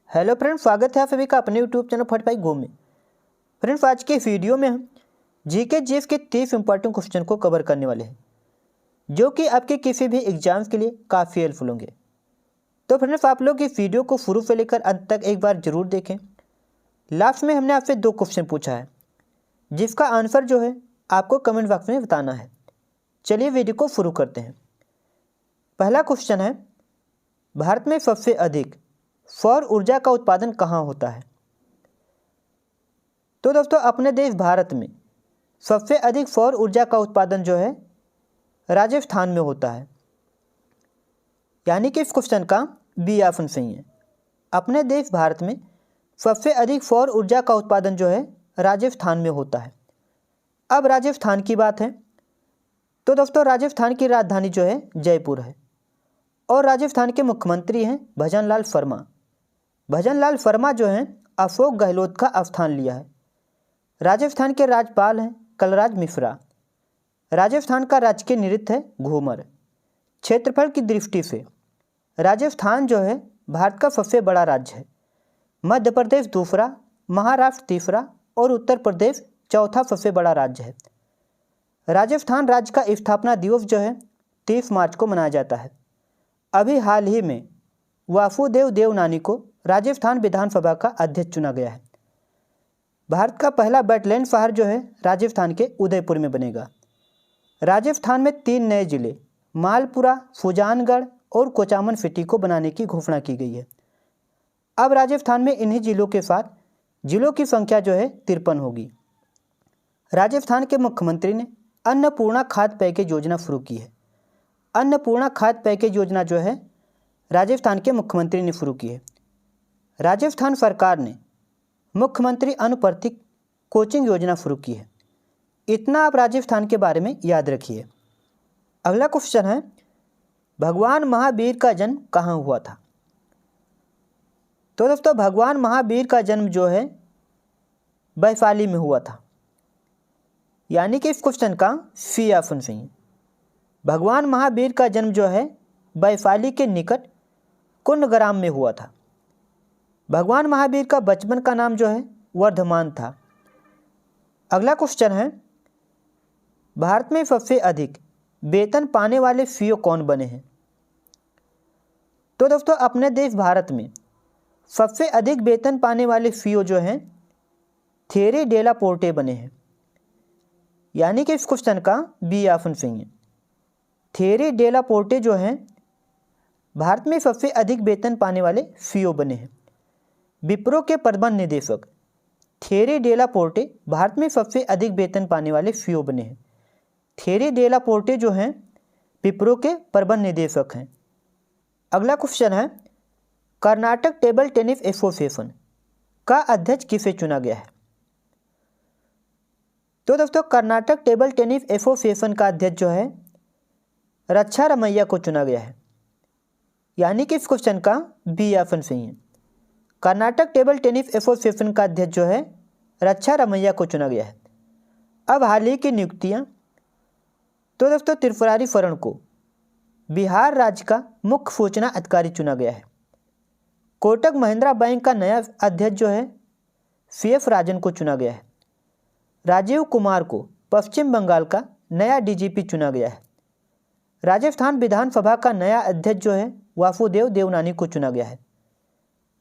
Hello friends, स्वागत है आप सभी का अपने यूट्यूब चैनल 45 गो में। फ्रेंड्स, आज के वीडियो में हम जीके जीएस के 30 इंपॉर्टेंट क्वेश्चन को कवर करने वाले हैं, जो कि आपके किसी भी एग्जाम्स के लिए काफ़ी हेल्पफुल होंगे। तो फ्रेंड्स, आप लोग इस वीडियो को शुरू से लेकर अंत तक एक बार जरूर देखें। लास्ट में हमने आपसे 2 क्वेश्चन पूछा है, जिसका आंसर जो है आपको कमेंट बॉक्स में बताना है। चलिए वीडियो को शुरू करते हैं। पहला क्वेश्चन है, भारत में सबसे अधिक सौर ऊर्जा का उत्पादन कहाँ होता है? तो दोस्तों, अपने देश भारत में सबसे अधिक सौर ऊर्जा का उत्पादन जो है राजस्थान में होता है। यानी कि इस क्वेश्चन का बी ऑप्शन सही है। अपने देश भारत में सबसे अधिक सौर ऊर्जा का उत्पादन जो है राजस्थान में होता है। अब राजस्थान की बात है तो दोस्तों, राजस्थान की राजधानी जो है जयपुर है और राजस्थान के मुख्यमंत्री हैं भजनलाल शर्मा। भजनलाल शर्मा जो हैं अशोक गहलोत का स्थान लिया है। राजस्थान के राज्यपाल हैं कलराज मिश्रा। राजस्थान का राजकीय नृत्य है घूमर। क्षेत्रफल की दृष्टि से राजस्थान जो है भारत का सबसे बड़ा राज्य है। मध्य प्रदेश दूसरा, महाराष्ट्र तीसरा और उत्तर प्रदेश चौथा सबसे बड़ा राज्य है। राजस्थान राज्य का स्थापना दिवस जो है 30 मार्च को मनाया जाता है। अभी हाल ही में वासुदेव देवनानी को राजस्थान विधानसभा का अध्यक्ष चुना गया है। भारत का पहला वेटलैंड शहर जो है राजस्थान के उदयपुर में बनेगा। राजस्थान में 3 नए जिले मालपुरा, सुजानगढ़ और कोचामन सिटी को बनाने की घोषणा की गई है। अब राजस्थान में इन्हीं जिलों के साथ जिलों की संख्या जो है 53 होगी। राजस्थान के मुख्यमंत्री ने अन्नपूर्णा खाद्य पैकेज योजना शुरू की है। अन्नपूर्णा खाद्य पैकेज योजना जो है राजस्थान के मुख्यमंत्री ने शुरू की है। राजस्थान सरकार ने मुख्यमंत्री अनुवर्ती कोचिंग योजना शुरू की है। इतना आप राजस्थान के बारे में याद रखिए। अगला क्वेश्चन है, भगवान महावीर का जन्म कहाँ हुआ था? तो दोस्तों, भगवान महावीर का जन्म जो है वैशाली में हुआ था। यानी कि इस क्वेश्चन का सी ऑप्शन सही है। भगवान महावीर का जन्म जो है वैशाली के निकट कुंडग्राम में हुआ था। भगवान महावीर का बचपन का नाम जो है वर्धमान था। अगला क्वेश्चन है, भारत में सबसे अधिक वेतन पाने वाले सीईओ कौन बने हैं? तो दोस्तों, अपने देश भारत में सबसे अधिक वेतन पाने वाले सीईओ जो हैं थेरी डेला पोर्टे बने हैं। यानी कि इस क्वेश्चन का बी ऑप्शन सही है। थेरी डेला पोर्टे जो हैं भारत में सबसे अधिक वेतन पाने वाले सीईओ बने हैं। विप्रो के प्रबंध निदेशक थेरी डेला पोर्टे भारत में सबसे अधिक वेतन पाने वाले सीईओ बने हैं। थेरी डेला पोर्टे जो हैं विप्रो के प्रबंध निदेशक हैं। अगला क्वेश्चन है, कर्नाटक टेबल टेनिस एसोसिएशन का अध्यक्ष किसे चुना गया है? तो दोस्तों, कर्नाटक टेबल टेनिस एसोसिएशन का अध्यक्ष जो है रक्षा रमैया को चुना गया है। यानी कि इस क्वेश्चन का बी ऑप्शन सही है। कर्नाटक टेबल टेनिस एसोसिएशन का अध्यक्ष जो है रक्षा रमैया को चुना गया है। अब हाल ही की नियुक्तियां, तो दोस्तों, त्रिपुरारी शरण को बिहार राज्य का मुख्य सूचना अधिकारी चुना गया है। कोटक महिंद्रा बैंक का नया अध्यक्ष जो है सीएफ राजन को चुना गया है। राजीव कुमार को पश्चिम बंगाल का नया डीजीपी चुना गया है। राजस्थान विधानसभा का नया अध्यक्ष जो है वासुदेव देवनानी को चुना गया है।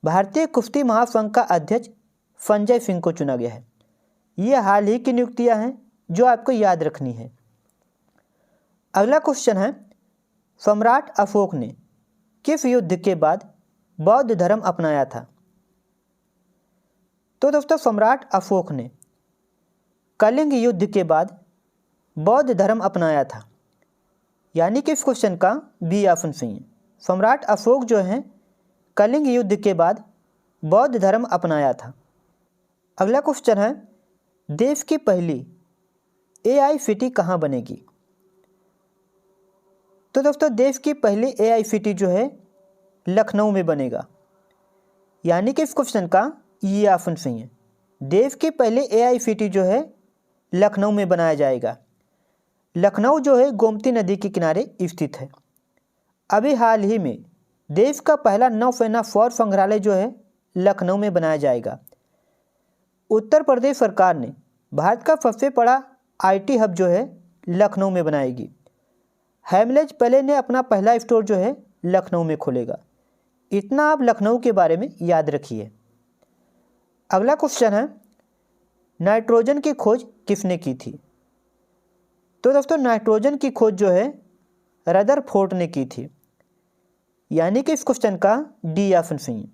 भारतीय कुश्ती महासंघ का अध्यक्ष संजय सिंह को चुना गया है। ये हाल ही की नियुक्तियां हैं जो आपको याद रखनी है। अगला क्वेश्चन है, सम्राट अशोक ने किस युद्ध के बाद बौद्ध धर्म अपनाया था? तो दोस्तों, सम्राट अशोक ने कलिंग युद्ध के बाद बौद्ध धर्म अपनाया था। यानी कि इस क्वेश्चन का बी ऑप्शन सही है। सम्राट अशोक जो हैं कलिंग युद्ध के बाद बौद्ध धर्म अपनाया था। अगला क्वेश्चन है, देश की पहली एआई सिटी कहाँ बनेगी? तो दोस्तों, देश की पहली एआई सिटी जो है लखनऊ में बनेगा। यानी कि इस क्वेश्चन का ये ऑप्शन सही है। देश की पहली एआई सिटी जो है लखनऊ में बनाया जाएगा। लखनऊ जो है गोमती नदी के किनारे स्थित है। अभी हाल ही में देश का पहला नौसेना सौर संग्रहालय जो है लखनऊ में बनाया जाएगा। उत्तर प्रदेश सरकार ने भारत का सबसे बड़ा आईटी हब जो है लखनऊ में बनाएगी। हेमलेज पहले ने अपना पहला स्टोर जो है लखनऊ में खोलेगा। इतना आप लखनऊ के बारे में याद रखिए। अगला क्वेश्चन है, नाइट्रोजन की खोज किसने की थी? तो दोस्तों नाइट्रोजन की खोज जो है रदरफोर्ड ने की थी। यानी कि इस क्वेश्चन का डी ऑप्शन सही है।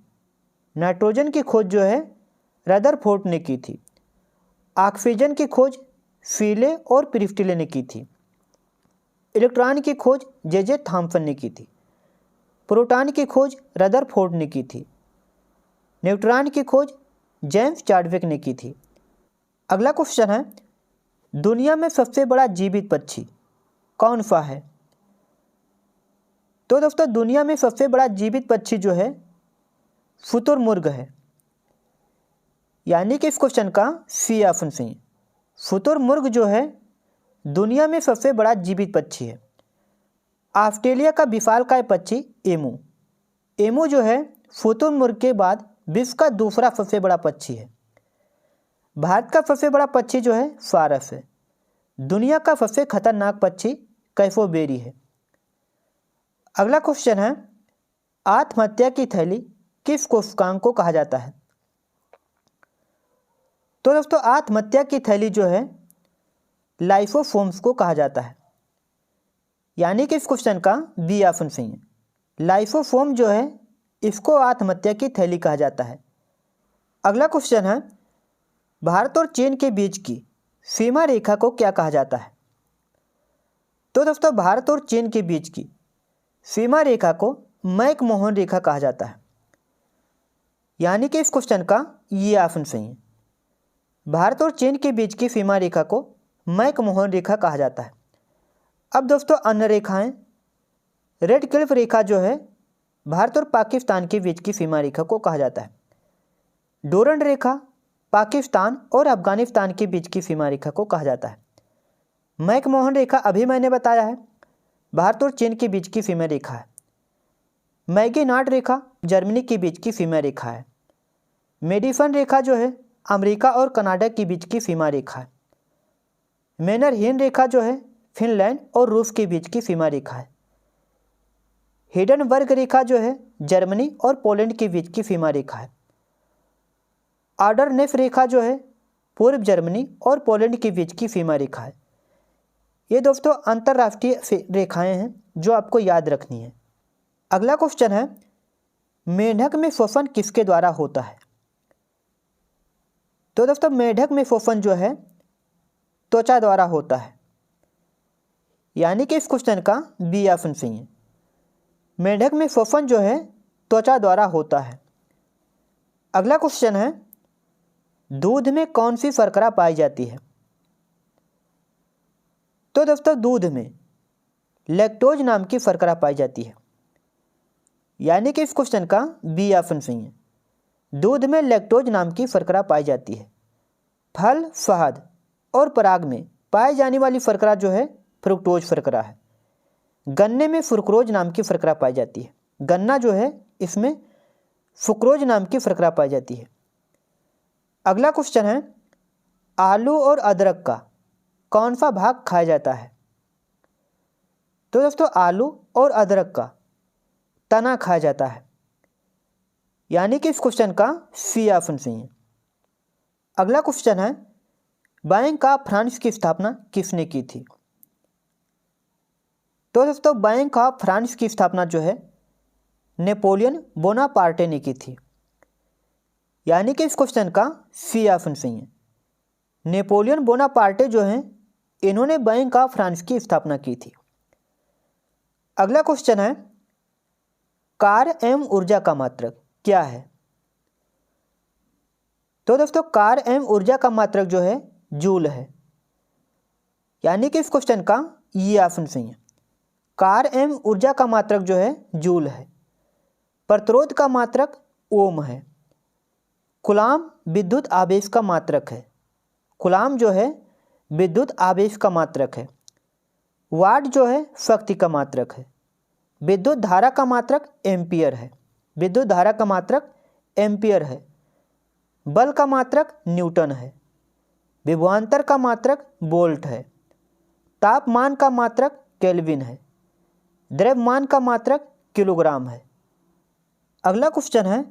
नाइट्रोजन की खोज जो है रदरफोर्ड ने की थी। ऑक्सीजन की खोज फीले और प्रिस्टले ने की थी। इलेक्ट्रॉन की खोज जे थॉम्सन ने की थी। प्रोटॉन की खोज रदरफोर्ड ने की थी। न्यूट्रॉन की खोज जेम्स चाडविक ने की थी। अगला क्वेश्चन है, दुनिया में सबसे बड़ा जीवित पक्षी कौन सा है? तो दोस्तों दुनिया में सबसे बड़ा जीवित पक्षी जो है शुतुरमुर्ग है। यानी कि इस क्वेश्चन का सी ऑप्शन सही है। शुतुरमुर्ग जो है दुनिया में सबसे बड़ा जीवित पक्षी है। ऑस्ट्रेलिया का विशालकाय पक्षी एमू। एमू जो है शुतुरमुर्ग के बाद विश्व का दूसरा सबसे बड़ा पक्षी है। भारत का सबसे बड़ा पक्षी जो है सारस है। दुनिया का सबसे खतरनाक पक्षी कैफोबेरी है। अगला क्वेश्चन है, आत्महत्या की थैली किस कोशिकांग को कहा जाता है? तो दोस्तों आत्महत्या की थैली जो है लाइसोसोम्स को कहा जाता है। यानी कि इस क्वेश्चन का बी ऑप्शन सही है। लाइसोसोम जो है इसको आत्महत्या की थैली कहा जाता है। अगला क्वेश्चन है, भारत और चीन के बीच की सीमा रेखा को क्या कहा जाता है? तो दोस्तों भारत और चीन के बीच की सीमा रेखा को मैकमोहन रेखा कहा जाता है। यानी कि इस क्वेश्चन का ये ऑप्शन सही है। भारत और चीन के बीच की सीमा रेखा को मैकमोहन रेखा कहा जाता है। अब दोस्तों अन्य रेखाएं, रेड क्लिफ रेखा जो है भारत और पाकिस्तान के बीच की सीमा रेखा को कहा जाता है। डोरंड रेखा पाकिस्तान और अफगानिस्तान के बीच की सीमा रेखा को कहा जाता है। मैकमोहन रेखा अभी मैंने बताया है भारत और चीन के बीच की सीमा रेखा है। मैगेनार्ड रेखा जर्मनी के बीच की सीमा रेखा है। मेडिसन रेखा जो है अमेरिका और कनाडा के बीच की सीमा रेखा है। मैनरहीन रेखा जो है फिनलैंड और रूस के बीच की सीमा रेखा है। हिडनबर्ग रेखा जो है जर्मनी और पोलैंड के बीच की सीमा रेखा है। आर्डरनेस रेखा जो है पूर्व जर्मनी और पोलैंड के बीच की सीमा रेखा है। ये दोस्तों अंतर्राष्ट्रीय रेखाएं हैं जो आपको याद रखनी है। अगला क्वेश्चन है, मेंढक में श्वसन किसके द्वारा होता है? तो दोस्तों मेंढक में श्वसन जो है त्वचा द्वारा होता है। यानी कि इस क्वेश्चन का बी ऑप्शन सही है। मेंढक में श्वसन जो है त्वचा द्वारा होता है। अगला क्वेश्चन है, दूध में कौन सी शर्करा पाई जाती है? तो दोस्तों दूध में लैक्टोज नाम की शर्करा पाई जाती है। यानी कि इस क्वेश्चन का बी ऑप्शन सही है। दूध में लैक्टोज नाम की शर्करा पाई जाती है। फल, शहद और पराग में पाई जाने वाली शर्करा जो है फ्रुक्टोज शर्करा है। गन्ने में सुक्रोज नाम की शर्करा पाई जाती है। गन्ना जो है इसमें सुक्रोज नाम की शर्करा पाई जाती है। अगला क्वेश्चन है, आलू और अदरक का कौन सा भाग खाया जाता है? तो दोस्तों आलू और अदरक का तना खाया जाता है। यानी कि इस क्वेश्चन का सी ऑप्शन सही है। अगला क्वेश्चन है, बैंक ऑफ फ्रांस की स्थापना किसने की थी? तो दोस्तों बैंक ऑफ फ्रांस की स्थापना जो है नेपोलियन बोनापार्टे ने की थी। यानी कि इस क्वेश्चन का सी ऑप्शन सही है। नेपोलियन बोनापार्टे जो हैं इन्होंने बैंक ऑफ फ्रांस की स्थापना की थी। अगला क्वेश्चन है, कार्य एवं ऊर्जा का मात्रक क्या है? तो दोस्तों कार्य एवं ऊर्जा का मात्रक जो है जूल है। यानी कि इस क्वेश्चन का ये ऑप्शन सही है। कार्य एवं ऊर्जा का मात्रक जो है जूल है। प्रतिरोध का मात्रक ओम है। कूलाम विद्युत आवेश का मात्रक है। कूलाम जो है विद्युत आवेश का मात्रक है। वाट जो है शक्ति का मात्रक है। विद्युत धारा का मात्रक एम्पियर है। विद्युत धारा का मात्रक एम्पियर है। बल का मात्रक न्यूटन है। विभवांतर का मात्रक वोल्ट है। तापमान का मात्रक केल्विन है। द्रव्यमान का मात्रक किलोग्राम है। अगला क्वेश्चन है,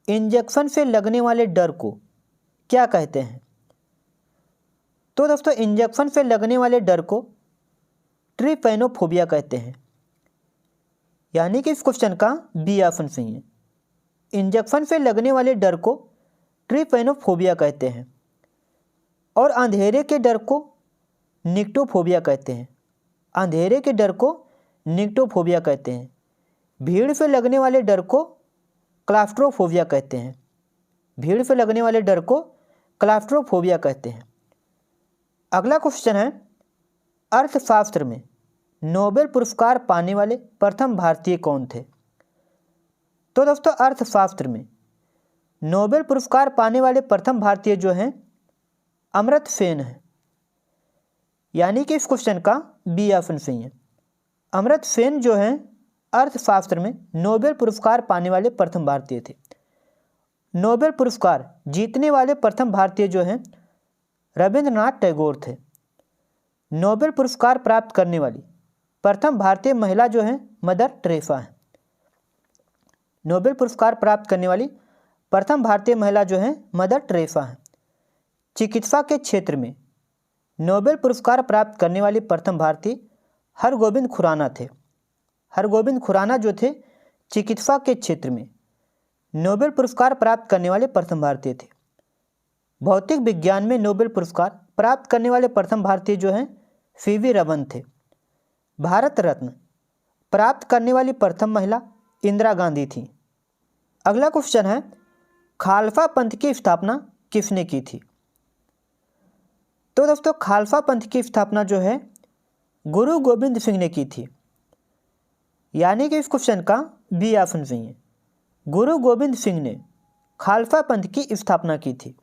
इंजेक्शन से लगने वाले डर को क्या कहते हैं? तो दोस्तों इंजेक्शन से लगने वाले डर को ट्रिपैनोफोबिया कहते हैं। यानी कि इस क्वेश्चन का बी ऑप्शन सही है। इंजेक्शन से लगने वाले डर को ट्रिपैनोफोबिया कहते हैं। और अंधेरे के डर को निक्टोफोबिया कहते हैं। अंधेरे के डर को निक्टोफोबिया कहते हैं। भीड़ से लगने वाले डर को क्लास्ट्रोफोबिया कहते हैं। भीड़ से लगने वाले डर को क्लास्ट्रोफोबिया कहते हैं। अगला क्वेश्चन है, अर्थशास्त्र में नोबेल पुरस्कार पाने वाले प्रथम भारतीय कौन थे? तो दोस्तों अर्थशास्त्र में नोबेल पुरस्कार पाने वाले प्रथम भारतीय जो हैं अमर्त्य सेन है। यानी कि इस क्वेश्चन का बी ऑप्शन सही है। अमर्त्य सेन जो हैं अर्थशास्त्र में नोबेल पुरस्कार पाने वाले प्रथम भारतीय थे। नोबेल पुरस्कार जीतने वाले प्रथम भारतीय जो हैं रविंद्रनाथ टैगोर थे। नोबेल पुरस्कार प्राप्त करने वाली प्रथम भारतीय महिला जो हैं मदर टेरेसा हैं। नोबेल पुरस्कार प्राप्त करने वाली प्रथम भारतीय महिला जो हैं मदर टेरेसा हैं। चिकित्सा के क्षेत्र में नोबेल पुरस्कार प्राप्त करने वाले प्रथम भारतीय हरगोविंद खुराना थे। हरगोविंद खुराना जो थे चिकित्सा के क्षेत्र में नोबेल पुरस्कार प्राप्त करने वाले प्रथम भारतीय थे। भौतिक विज्ञान में नोबेल पुरस्कार प्राप्त करने वाले प्रथम भारतीय जो हैं सीवी रमन थे। भारत रत्न प्राप्त करने वाली प्रथम महिला इंदिरा गांधी थी। अगला क्वेश्चन है, खालसा पंथ की स्थापना किसने की थी? तो दोस्तों खालसा पंथ की स्थापना जो है गुरु गोविंद सिंह ने की थी। यानी कि इस क्वेश्चन का बी ऑप्शन सही है। गुरु गोविंद सिंह ने खालसा पंथ की स्थापना की थी।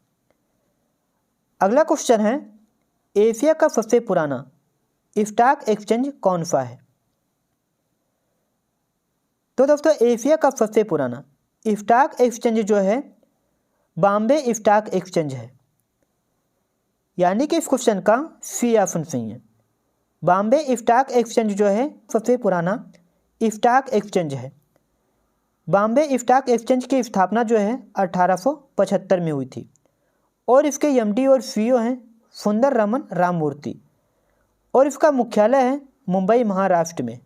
अगला क्वेश्चन है, एशिया का सबसे पुराना स्टॉक एक्सचेंज कौन सा है? तो दोस्तों एशिया का सबसे पुराना स्टॉक एक्सचेंज जो है बॉम्बे स्टॉक एक्सचेंज है। यानी कि इस क्वेश्चन का सी ऑप्शन सही है। बॉम्बे स्टॉक एक्सचेंज जो है सबसे पुराना स्टॉक एक्सचेंज है। बॉम्बे स्टॉक एक्सचेंज की स्थापना जो है 1875 में हुई थी और इसके एमडी और सीईओ हैं सुंदर रमन राममूर्ति और इसका मुख्यालय है मुंबई महाराष्ट्र में।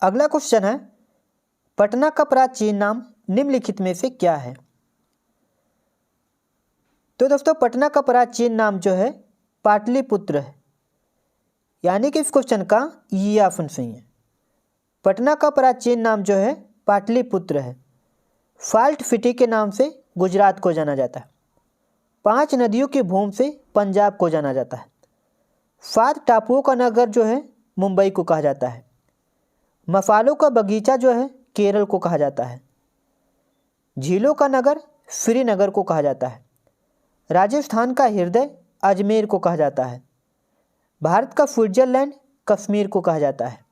अगला क्वेश्चन है, पटना का प्राचीन नाम निम्नलिखित में से क्या है? तो दोस्तों पटना का प्राचीन नाम जो है पाटलिपुत्र है। यानी कि इस क्वेश्चन का ये ऑप्शन सही है। पटना का प्राचीन नाम जो है पाटलिपुत्र है। साल्ट सिटी के नाम से गुजरात को जाना जाता है। 5 नदियों की भूमि से पंजाब को जाना जाता है। 7 टापुओं का नगर जो है मुंबई को कहा जाता है। मसालों का बगीचा जो है केरल को कहा जाता है। झीलों का नगर श्रीनगर को कहा जाता है। राजस्थान का हृदय अजमेर को कहा जाता है। भारत का स्विट्जरलैंड कश्मीर को कहा जाता है।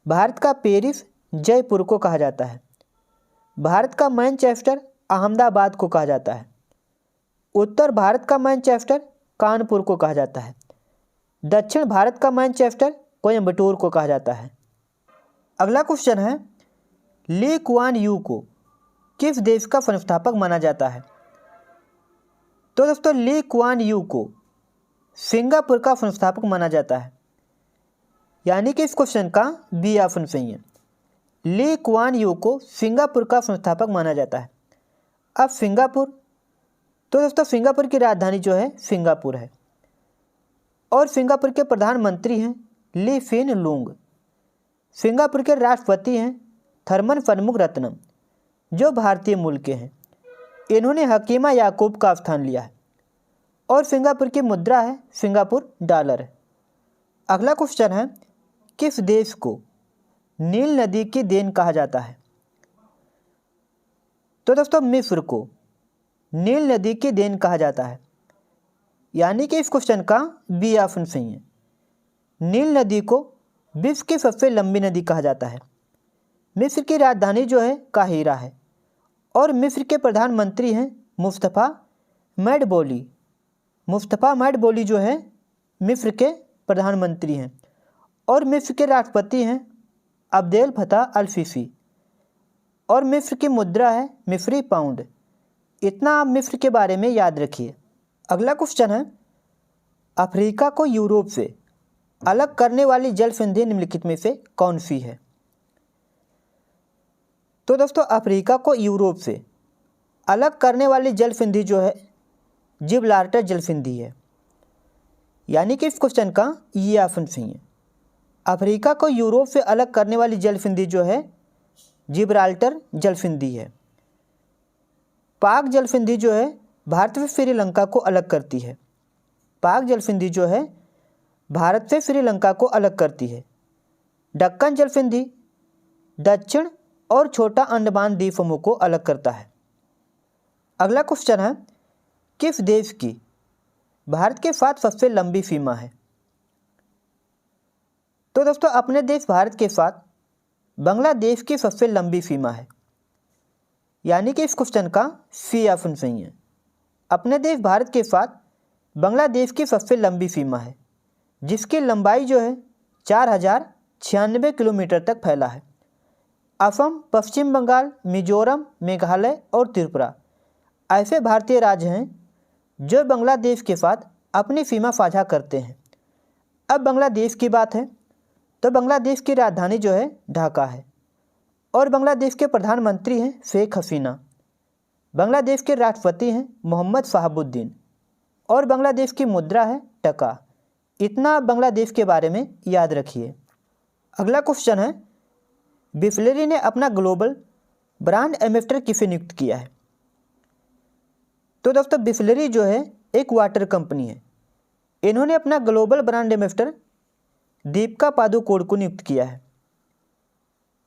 भारत का पेरिस जयपुर को कहा जाता है। भारत का मैनचेस्टर अहमदाबाद को कहा जाता है। उत्तर भारत का मैनचेस्टर कानपुर को कहा जाता है। दक्षिण भारत का मैनचेस्टर कोयम्बटूर को कहा जाता है। अगला क्वेश्चन है, ली कुआन यू को किस देश का संस्थापक माना जाता है? तो दोस्तों ली कुआन यू को सिंगापुर का संस्थापक माना जाता है। यानी कि इस क्वेश्चन का बी ऑप्शन सही है। ली कुआन यू को सिंगापुर का संस्थापक माना जाता है। अब सिंगापुर, तो दोस्तों सिंगापुर की राजधानी जो है सिंगापुर है और सिंगापुर के प्रधानमंत्री हैं ली सीन लूंग। सिंगापुर के राष्ट्रपति हैं थरमन फनमुगरत्नम जो भारतीय मूल के हैं। इन्होंने हकीमा याकूब का स्थान लिया है और सिंगापुर की मुद्रा है सिंगापुर डॉलर है। अगला क्वेश्चन है, किस देश को नील नदी की देन कहा जाता है? तो दोस्तों मिस्र को नील नदी की देन कहा जाता है। यानी कि इस क्वेश्चन का बी ऑप्शन सही है। नील नदी को विश्व की सबसे लंबी नदी कहा जाता है। मिस्र की राजधानी जो है काहिरा है और मिस्र के प्रधानमंत्री हैं मुस्तफ़ा मैडबोली। मुस्तफ़ा मैडबोली जो है मिस्र के प्रधानमंत्री हैं। और मिस्र के राष्ट्रपति हैं अब्देल फताह अल सीसी। और मिस्र की मुद्रा है मिस्री पाउंड। इतना आप मिस्र के बारे में याद रखिए। अगला क्वेश्चन है, अफ्रीका को यूरोप से अलग करने वाली जलसंधि निम्नलिखित में से कौन सी है? तो दोस्तों, अफ्रीका को यूरोप से अलग करने वाली जलसंधि जो है जिब्राल्टर जलसंधि है। यानी कि इस क्वेश्चन का ये ऑप्शन सही है। अफ्रीका को यूरोप से अलग करने वाली जलसंधि जो है जिब्राल्टर जलसंधि है। पाक जलसंधि जो है भारत से श्रीलंका को अलग करती है। पाक जलसंधि जो है भारत से श्रीलंका को अलग करती है। दक्कन जलसंधि दक्षिण और छोटा अंडमान द्वीप समूह को अलग करता है। अगला क्वेश्चन है, किस देश की भारत के साथ सबसे लंबी सीमा है? तो दोस्तों, अपने देश भारत के साथ बांग्लादेश की सबसे लंबी सीमा है। यानी कि इस क्वेश्चन का सी ऑप्शन सही है। अपने देश भारत के साथ बांग्लादेश की सबसे लंबी सीमा है, जिसकी लंबाई जो है 4096 किलोमीटर तक फैला है। असम, पश्चिम बंगाल, मिजोरम, मेघालय और त्रिपुरा ऐसे भारतीय राज्य हैं जो बांग्लादेश के साथ अपनी सीमा साझा करते हैं। अब बांग्लादेश की बात है तो बांग्लादेश की राजधानी जो है ढाका है और बांग्लादेश के प्रधानमंत्री हैं शेख हसीना। बांग्लादेश के राष्ट्रपति हैं मोहम्मद शहाबुद्दीन और बांग्लादेश की मुद्रा है टका। इतना आप बांग्लादेश के बारे में याद रखिए। अगला क्वेश्चन है, बिस्लेरी ने अपना ग्लोबल ब्रांड एम्बेसडर किसे नियुक्त किया है? तो दोस्तों, बिस्लेरी जो है एक वाटर कंपनी है। इन्होंने अपना global brand ambassador Deepika Padukone को नियुक्त किया है।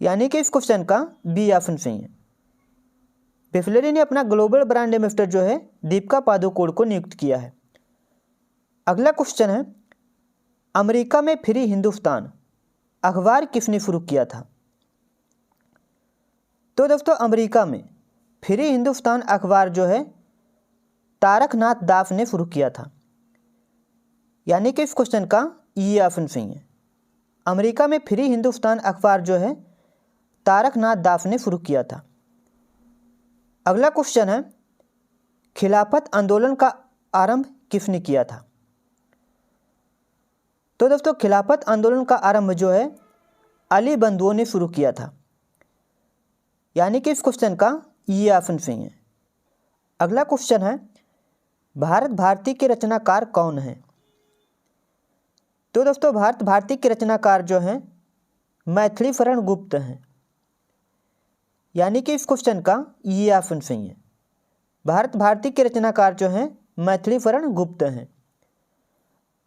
यानी कि इस क्वेश्चन का बी ऑप्शन सही है। बिस्लेरी ने अपना ग्लोबल ब्रांड एम्बेसडर जो है दीपिका पादुकोण को नियुक्त किया है। अगला क्वेश्चन है, अमेरिका में फ्री हिंदुस्तान अखबार किसने शुरू किया था? तो दोस्तों, अमेरिका में फ्री हिंदुस्तान अखबार जो है तारकनाथ दास ने शुरू किया था। यानी कि इस क्वेश्चन का ये ऑप्शन सही है। अमेरिका में फ्री हिंदुस्तान अखबार जो है तारकनाथ दास ने शुरू किया था। अगला क्वेश्चन है, खिलाफत आंदोलन का आरंभ किसने किया था? तो दोस्तों, खिलाफत आंदोलन का आरंभ जो है अली बंधुओं ने शुरू किया था। यानी कि इस क्वेश्चन का ये ऑप्शन सही है। अगला क्वेश्चन है, भारत भारती के रचनाकार कौन है? तो दोस्तों, भारत भारती के रचनाकार जो हैं मैथिली शरण गुप्त हैं। यानी कि इस क्वेश्चन का ये ऑप्शन सही है। भारत भारती के रचनाकार जो हैं मैथिली शरण गुप्त हैं।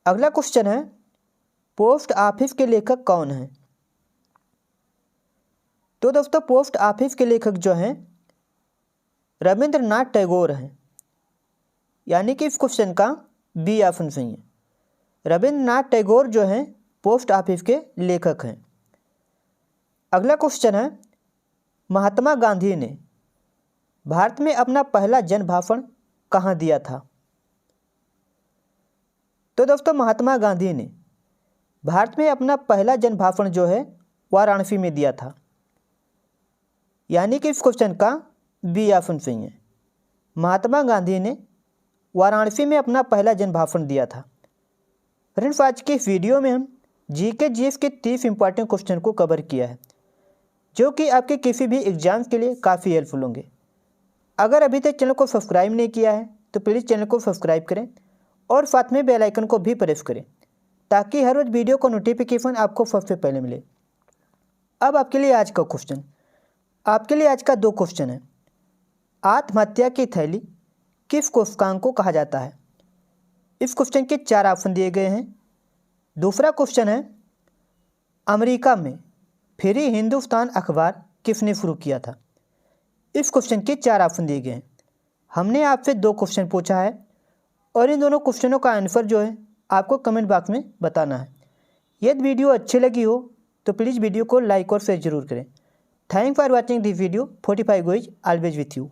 अगला क्वेश्चन है, पोस्ट ऑफिस के लेखक कौन हैं? तो दोस्तों, पोस्ट ऑफिस के लेखक जो हैं रविंद्रनाथ टैगोर हैं। यानी कि इस क्वेश्चन का बी ऑप्शन सही है। रविंद्रनाथ टैगोर जो हैं पोस्ट ऑफिस के लेखक हैं। अगला क्वेश्चन है, महात्मा गांधी ने भारत में अपना पहला जन भाषण कहाँ दिया था? तो दोस्तों, महात्मा गांधी ने भारत में अपना पहला जन भाषण जो है वाराणसी में दिया था। यानी कि इस क्वेश्चन का बी ऑप्शन सही है। महात्मा गांधी ने वाराणसी में अपना पहला जन भाषण दिया था। फ्रेंड्स, आज के इस वीडियो में हम जीके जीएस के 30 इंपॉर्टेंट क्वेश्चन को कवर किया है, जो कि आपके किसी भी एग्जाम के लिए काफ़ी हेल्पफुल होंगे। अगर अभी तक चैनल को सब्सक्राइब नहीं किया है तो प्लीज़ चैनल को सब्सक्राइब करें और साथ में बेल आइकन को भी प्रेस करें, ताकि हर रोज़ वीडियो का नोटिफिकेशन आपको सबसे पहले मिले। अब आपके लिए आज का क्वेश्चन, आपके लिए आज का 2 क्वेश्चन है। आत्महत्या की थैली किस कोशिकांग को कहा जाता है? इस क्वेश्चन के 4 ऑप्शन दिए गए हैं। दूसरा क्वेश्चन है, अमेरिका में फ्री हिंदुस्तान अखबार किसने शुरू किया था? इस क्वेश्चन के 4 ऑप्शन दिए गए हैं। हमने आपसे 2 क्वेश्चन पूछा है और इन दोनों क्वेश्चनों का आंसर जो है आपको कमेंट बॉक्स में बताना है। यदि वीडियो अच्छी लगी हो तो प्लीज़ वीडियो को लाइक और शेयर जरूर करें thank for watching this video. 45 goes always with you.